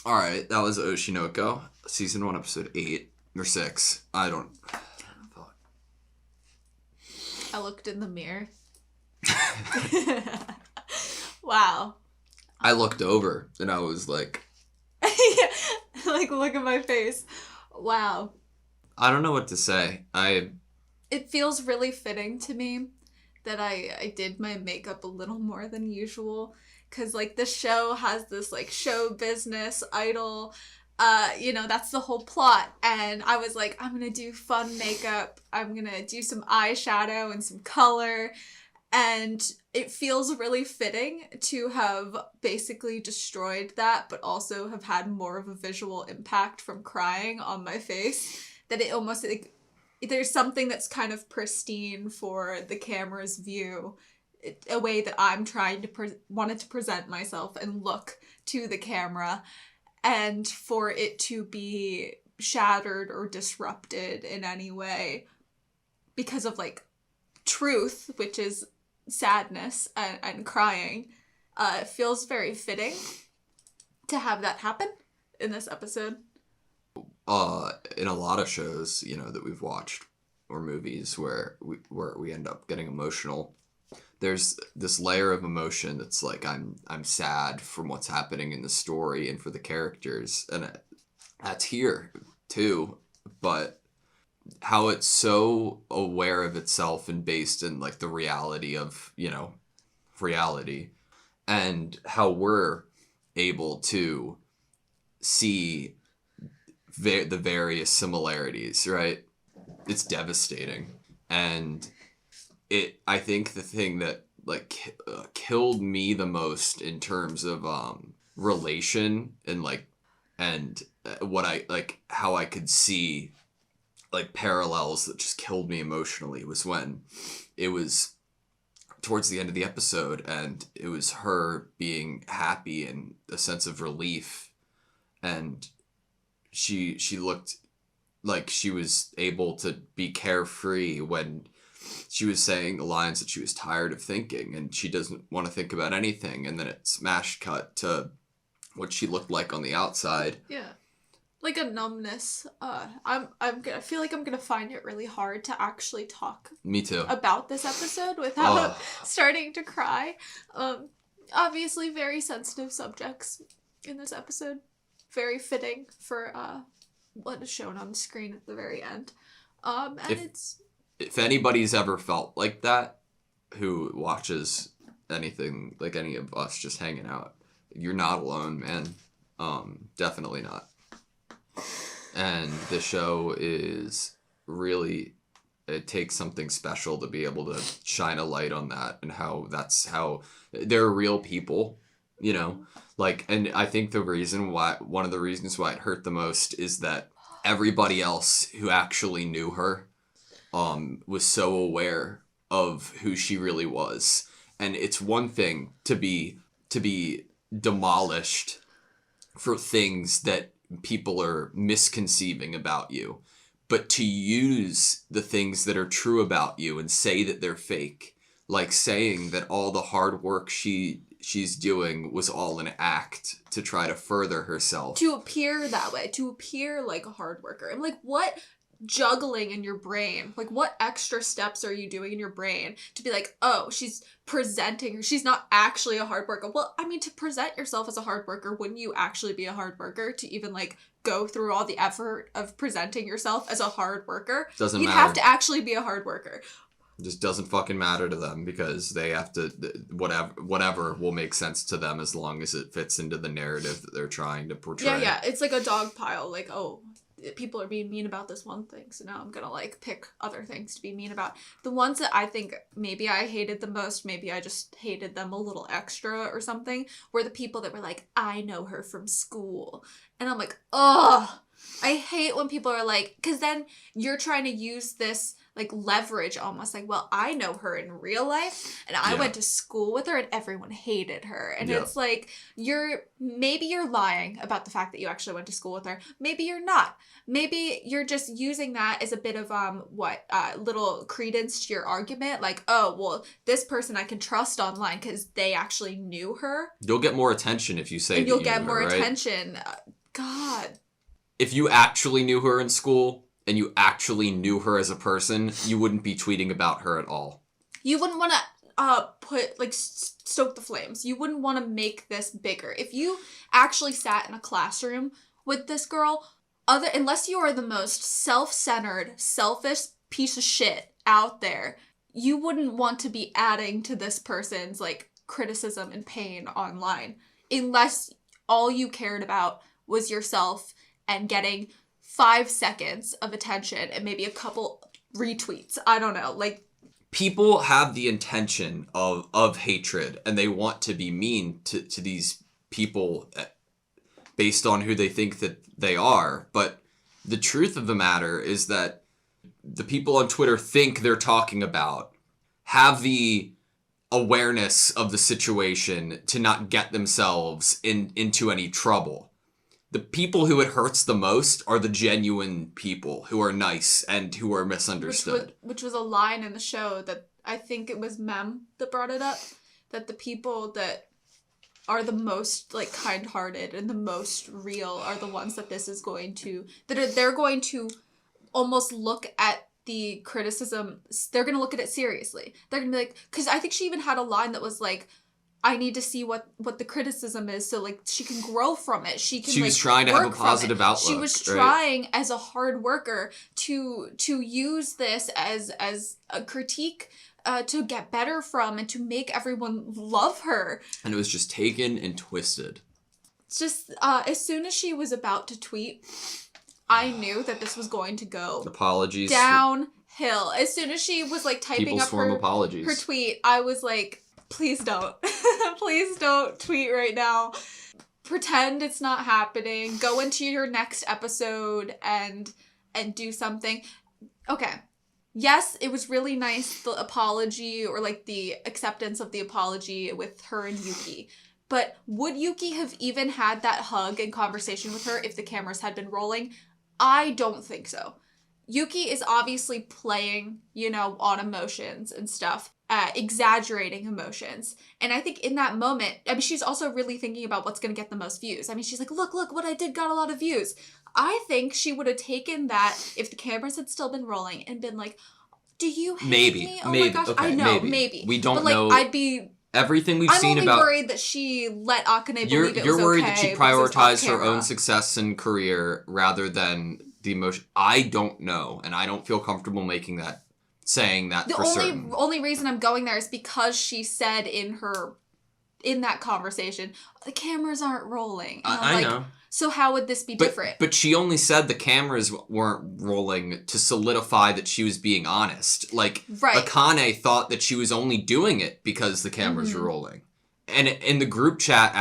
All right, that was Oshinoko, season 1, episode 8 or 6. I don't. I looked in the mirror. Wow. I looked over and I was like, yeah, like look at my face. Wow. I don't know what to say. It feels really fitting to me that I did my makeup a little more than usual. Because, like, the show has this, like, show business, idol, that's the whole plot. And I was like, I'm going to do fun makeup. I'm going to do some eyeshadow and some color. And it feels really fitting to have basically destroyed that, but also have had more of a visual impact from crying on my face. That it almost, like, there's something that's kind of pristine for the camera's view, a way that I'm trying to wanted to present myself and look to the camera, and for it to be shattered or disrupted in any way because of, like, truth, which is sadness and crying, it feels very fitting to have that happen in this episode. In a lot of shows, that we've watched, or movies where we end up getting emotional, there's this layer of emotion that's like, I'm sad from what's happening in the story and for the characters, and that's here too, but how it's so aware of itself and based in, like, the reality of, reality, and how we're able to see the various similarities, right? It's devastating. And I think the thing that, like, killed me the most in terms of relation and, like, and what I, like, how I could see, like, parallels that just killed me emotionally was when it was towards the end of the episode and it was her being happy and a sense of relief, and she looked like she was able to be carefree when she was saying the lines that she was tired of thinking, and she doesn't want to think about anything, and then it smash cut to what she looked like on the outside. Yeah. Like a numbness. I feel like I'm gonna find it really hard to actually talk. Me too. About this episode without starting to cry. Obviously, very sensitive subjects in this episode. Very fitting for what is shown on the screen at the very end. And if anybody's ever felt like that, who watches anything, like any of us just hanging out, you're not alone, man. Definitely not. And the show is really, it takes something special to be able to shine a light on that, and how they're real people, like, and I think one of the reasons why it hurt the most is that everybody else who actually knew her was so aware of who she really was. And it's one thing to be demolished for things that people are misconceiving about you, but to use the things that are true about you and say that they're fake, like saying that all the hard work she's doing was all an act to try to further herself, to appear that way, to appear like a hard worker. I'm like, what juggling in your brain, like, what extra steps are you doing in your brain to be like, oh, she's presenting, she's not actually a hard worker? Well, I mean, to present yourself as a hard worker, wouldn't you actually be a hard worker to even, like, go through all the effort of presenting yourself as a hard worker? Doesn't You'd matter. have to actually be a hard worker. It just doesn't fucking matter to them, because they have to, whatever will make sense to them as long as it fits into the narrative that they're trying to portray. Yeah, it's like a dog pile, like, oh, people are being mean about this one thing, so now I'm gonna, like, pick other things to be mean about. The ones that I think maybe I hated the most, maybe I just hated them a little extra or something, were the people that were like, I know her from school. And I'm like, ugh, I hate when people are like, because then you're trying to use this leverage almost, like, well, I know her in real life and I went to school with her and everyone hated her. And it's like, maybe you're lying about the fact that you actually went to school with her. Maybe you're not. Maybe you're just using that as a bit of little credence to your argument, like, oh, well, this person I can trust online because they actually knew her. You'll get more attention if you say and that you'll you get knew more her, right? attention. God. If you actually knew her in school and you actually knew her as a person, you wouldn't be tweeting about her at all. You wouldn't want to stoke the flames. You wouldn't want to make this bigger. If you actually sat in a classroom with this girl, unless you are the most self-centered, selfish piece of shit out there, you wouldn't want to be adding to this person's criticism and pain online, unless all you cared about was yourself and getting 5 seconds of attention and maybe a couple retweets. I don't know. People have the intention of hatred, and they want to be mean to these people based on who they think that they are. But the truth of the matter is that the people on Twitter think they're talking about have the awareness of the situation to not get themselves into any trouble. The people who it hurts the most are the genuine people who are nice and who are misunderstood. Which was a line in the show that I think it was Mem that brought it up, that the people that are the most kind-hearted and the most real are the ones that they're going to almost look at the criticism. They're going to look at it seriously. They're going to be like, because I think she even had a line that was like, I need to see what the criticism is so she can grow from it. She was trying to have a positive outlook. She was trying as a hard worker to use this as a critique to get better from and to make everyone love her. And it was just taken and twisted. It's just as soon as she was about to tweet, I knew that this was going to go apologies downhill. As soon as she was typing up her tweet, I was like, please don't. Please don't tweet right now. Pretend it's not happening. Go into your next episode and do something. Okay. Yes, it was really nice, the apology or the acceptance of the apology with her and Yuki. But would Yuki have even had that hug and conversation with her if the cameras had been rolling? I don't think so. Yuki is obviously playing, on emotions and stuff. Exaggerating emotions. And I think in that moment, she's also really thinking about what's going to get the most views. She's like, look, what I did got a lot of views. I think she would have taken that if the cameras had still been rolling and been like, do you hate me? Oh my gosh. Okay, I know, maybe. We don't know. I'd be... Everything we've seen about... I'm only worried that she let Akane believe it was okay. You're worried that she prioritized her own success and career rather than the emotion. I don't know, and I don't feel comfortable saying that for certain. The only reason I'm going there is because she said in that conversation, the cameras aren't rolling. And I know. So how would this be different? But she only said the cameras weren't rolling to solidify that she was being honest. Akane thought that she was only doing it because the cameras were rolling. And in the group chat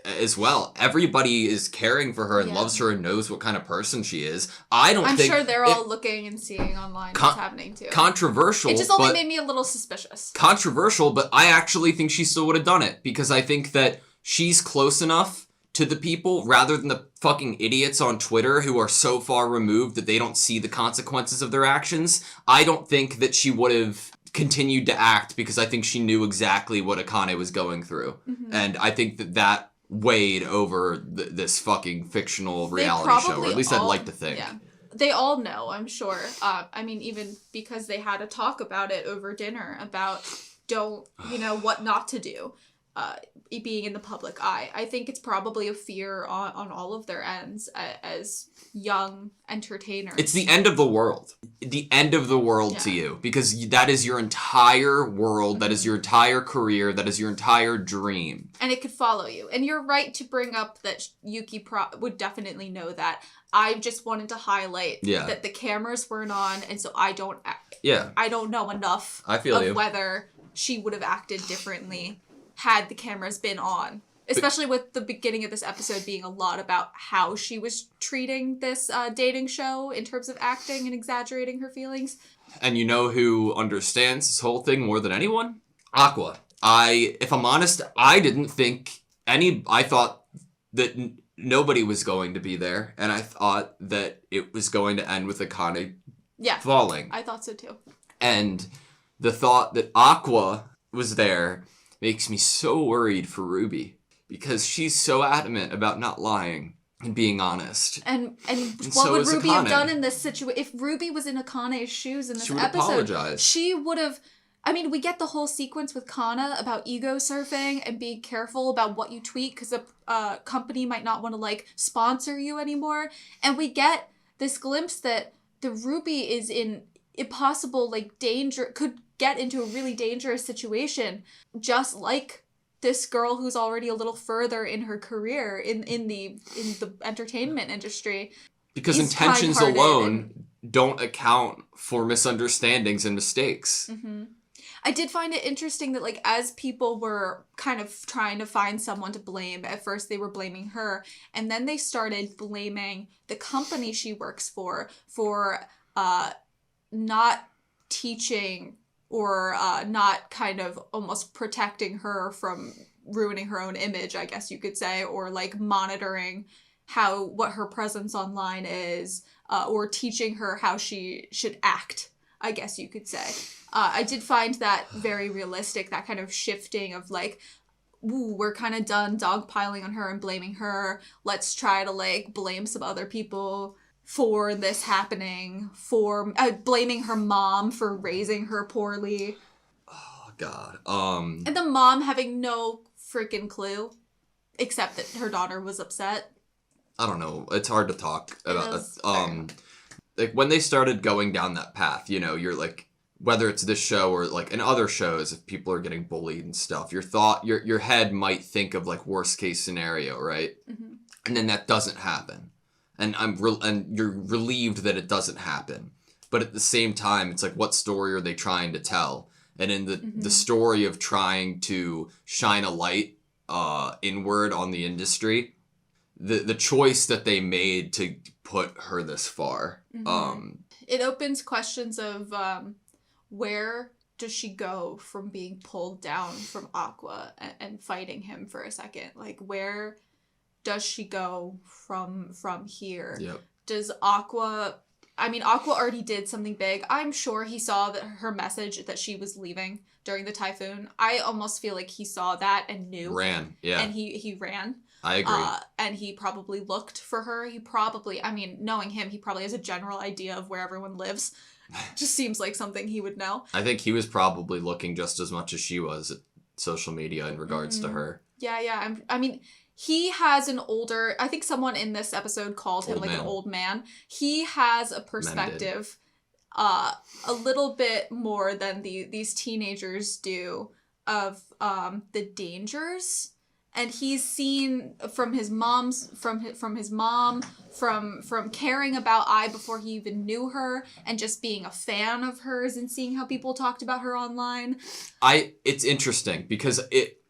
as well, everybody is caring for her and loves her and knows what kind of person she is. I'm sure they're all looking and seeing online what's happening too. Controversial. It just only made me a little suspicious. Controversial, but I actually think she still would have done it because I think that she's close enough to the people rather than the fucking idiots on Twitter who are so far removed that they don't see the consequences of their actions. I don't think that she would have continued to act because I think she knew exactly what Akane was going through. Mm-hmm. And I think that weighed over this fucking fictional reality show, or at least I'd like to think. Yeah. They all know, I'm sure. Even because they had a talk about it over dinner about what not to do. Being in the public eye. I think it's probably a fear on all of their ends as young entertainers. It's the end of the world. The end of the world to you. Because that is your entire world. Mm-hmm. That is your entire career. That is your entire dream. And it could follow you. And you're right to bring up that Yuki would definitely know that. I just wanted to highlight that the cameras weren't on. And so I don't know enough of whether she would have acted differently had the cameras been on. Especially with the beginning of this episode being a lot about how she was treating this dating show in terms of acting and exaggerating her feelings. And you know who understands this whole thing more than anyone? Aqua. If I'm honest, I didn't think I thought that nobody was going to be there, and I thought that it was going to end with Akane falling. I thought so too. And the thought that Aqua was there makes me so worried for Ruby. Because she's so adamant about not lying and being honest. And what so would is Ruby Akane. have done in this situation? If Ruby was in Akane's shoes in this episode, apologized. She would have... I mean, we get the whole sequence with Kana about ego surfing and being careful about what you tweet because a company might not want to, like, sponsor you anymore. And we get this glimpse that the Ruby is in impossible, like, danger... Could get into a really dangerous situation just like... this girl who's already a little further in her career in the entertainment industry. Because intentions alone don't account for misunderstandings and mistakes. Mm-hmm. I did find it interesting that, like, as people were kind of trying to find someone to blame, at first they were blaming her, and then they started blaming the company she works for not teaching or not kind of almost protecting her from ruining her own image, I guess you could say, or like monitoring what her presence online is, or teaching her how she should act, I guess you could say. I did find that very realistic, that kind of shifting of like, ooh, we're kind of done dogpiling on her and blaming her. Let's try to like blame some other people for this happening, for blaming her mom for raising her poorly. Oh, God. And the mom having no freaking clue, except that her daughter was upset. I don't know. It's hard to talk about. Like, when they started going down that path, you know, you're like, whether it's this show or like in other shows, if people are getting bullied and stuff, your head might think of like worst case scenario, right? Mm-hmm. And then that doesn't happen. And and you're relieved that it doesn't happen. But at the same time, it's like, what story are they trying to tell? And in the story of trying to shine a light inward on the industry, the choice that they made to put her this far. It opens questions of where does she go from being pulled down from Aqua and fighting him for a second? Like, where does she go from here? Yep. Does Aqua... I mean, Aqua already did something big. I'm sure he saw that her message that she was leaving during the typhoon. I almost feel like he saw that and knew. Ran, yeah. And he ran. I agree. And he probably looked for her. He probably... I mean, knowing him, he probably has a general idea of where everyone lives. Just seems like something he would know. I think he was probably looking just as much as she was at social media in regards to her. Yeah. I mean... He has an older... I think someone in this episode called him an old man. He has a perspective a little bit more than these teenagers do of the dangers. And he's seen from his mom, from caring about Ai before he even knew her, and just being a fan of hers and seeing how people talked about her online. It's interesting because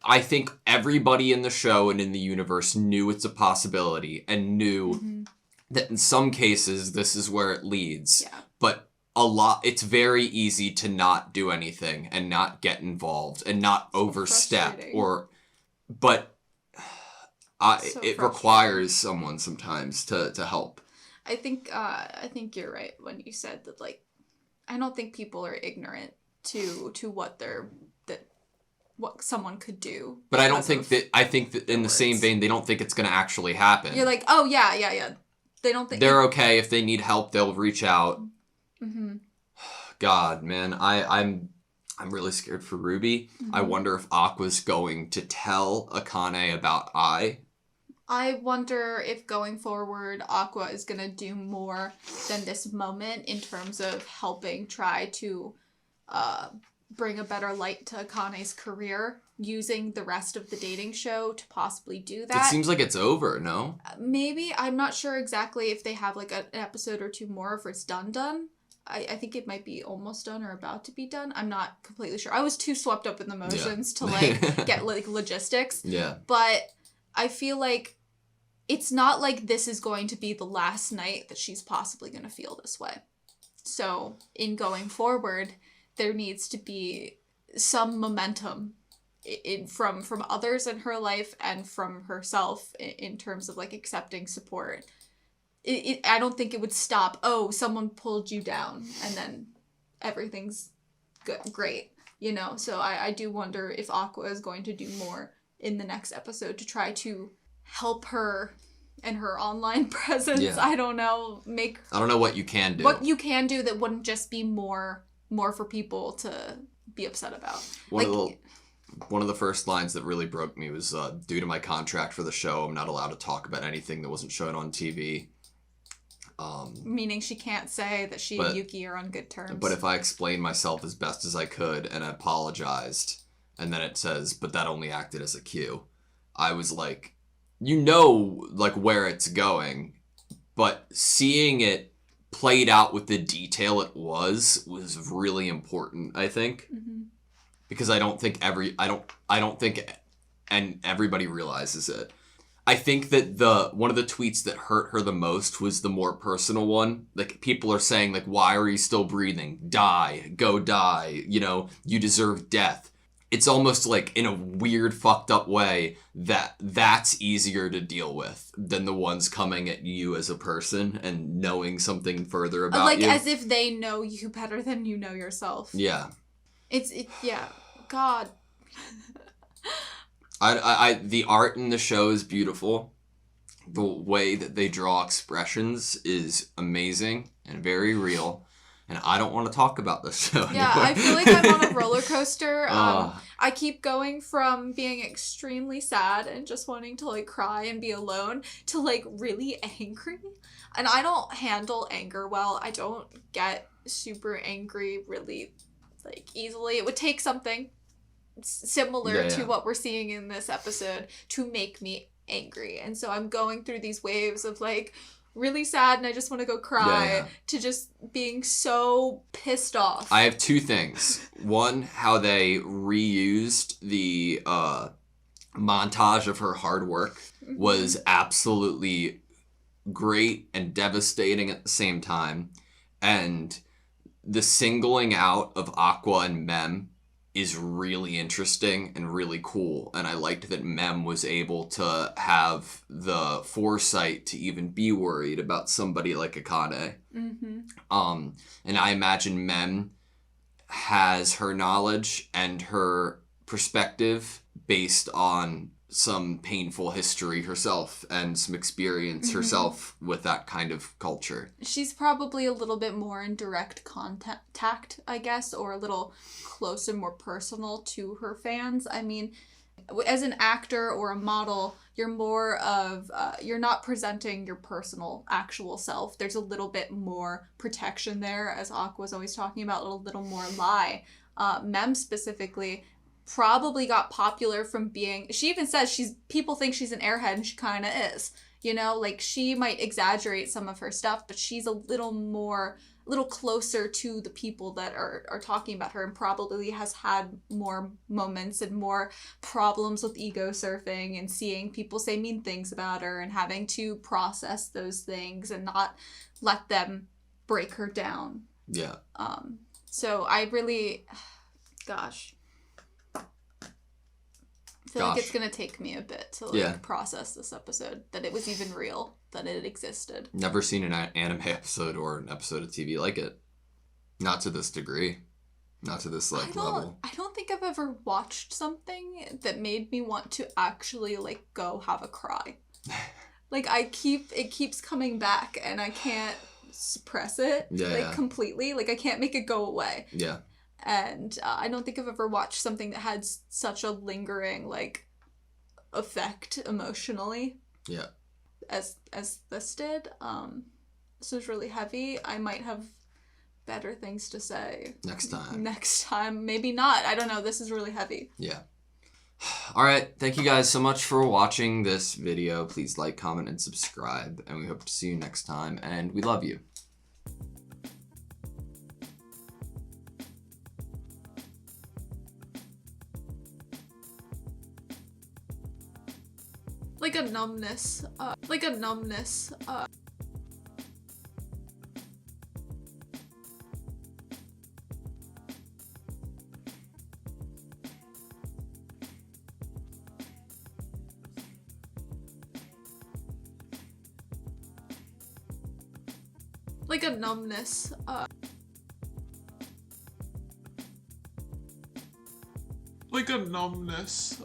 I think everybody in the show and in the universe knew it's a possibility and knew that in some cases this is where it leads. Yeah. But it's very easy to not do anything and not get involved and not overstep but it requires someone sometimes to help. I think you're right when you said that, like, I don't think people are ignorant to what someone could do. But I think that in the same vein, they don't think it's going to actually happen. You're like, oh yeah. They don't think they're okay. If they need help, they'll reach out. Mm-hmm. God, man, I'm really scared for Ruby. Mm-hmm. I wonder if Aqua's going to tell Akane about Ai. I wonder if going forward, Aqua is going to do more than this moment in terms of helping try to bring a better light to Akane's career, using the rest of the dating show to possibly do that. It seems like it's over, no? Maybe. I'm not sure exactly if they have like an episode or two more, if it's done. I think it might be almost done or about to be done. I'm not completely sure. I was too swept up in the motions to like get like logistics. Yeah. But I feel like it's not like this is going to be the last night that she's possibly going to feel this way. So in going forward, there needs to be some momentum from others in her life and from herself in terms of like accepting support. I don't think it would stop, oh, someone pulled you down and then everything's great, you know? So I do wonder if Aqua is going to do more in the next episode to try to help her and her online presence. Yeah. I don't know, I don't know what you can do. What you can do that wouldn't just be more for people to be upset about. One of the first lines that really broke me was, due to my contract for the show, I'm not allowed to talk about anything that wasn't shown on TV. Meaning she can't say that she and Yuki are on good terms. But if I explained myself as best as I could and I apologized, and then it says, but that only acted as a cue, I was like, you know, like, where it's going, but seeing it played out with the detail it was really important, I think. Mm-hmm. Because I don't think and everybody realizes it. I think that one of the tweets that hurt her the most was the more personal one. Like, people are saying, like, why are you still breathing? Die. Go die. You know, you deserve death. It's almost like, in a weird, fucked up way, that's easier to deal with than the ones coming at you as a person and knowing something further about you. Like, as if they know you better than you know yourself. Yeah. Yeah. God. The art in the show is beautiful. The way that they draw expressions is amazing and very real. And I don't want to talk about this show anymore. Yeah, I feel like I'm on a roller coaster. I keep going from being extremely sad and just wanting to, like, cry and be alone to, like, really angry. And I don't handle anger well. I don't get super angry really, like, easily. It would take something similar to what we're seeing in this episode to make me angry. And so I'm going through these waves of, like, really sad and I just want to go cry to just being so pissed off. I have two things. One, how they reused the montage of her hard work was absolutely great and devastating at the same time. And the singling out of Aqua and Mem is really interesting and really cool. And I liked that Mem was able to have the foresight to even be worried about somebody like Akane. Mm-hmm. And I imagine Mem has her knowledge and her perspective based on some painful history herself and some experience herself with that kind of culture. She's probably a little bit more in direct contact, I guess, or a little closer, more personal to her fans. I mean, as an actor or a model, you're more of, you're not presenting your personal, actual self. There's a little bit more protection there, as Aqua's always talking about, a little more lie. Mem specifically probably got popular from being, she even says people think she's an airhead, and she kind of is, you know, like, she might exaggerate some of her stuff, but she's a little closer to the people that are talking about her, and probably has had more moments and more problems with ego surfing and seeing people say mean things about her and having to process those things and not let them break her down. Yeah. So I really, gosh. I feel like it's going to take me a bit to process this episode, that it was even real, that it existed. Never seen an anime episode or an episode of TV like it. Not to this degree. Not to this, like, level. I don't think I've ever watched something that made me want to actually, like, go have a cry. Like, it keeps coming back, and I can't suppress it, completely. Like, I can't make it go away. Yeah. And I don't think I've ever watched something that had such a lingering, like, effect emotionally. Yeah. As this did. This was really heavy. I might have better things to say. Next time. Maybe not. I don't know. This is really heavy. Yeah. All right. Thank you guys so much for watching this video. Please like, comment, and subscribe. And we hope to see you next time. And we love you. Like, numbness, like a numbness, like a numbness, like a numbness,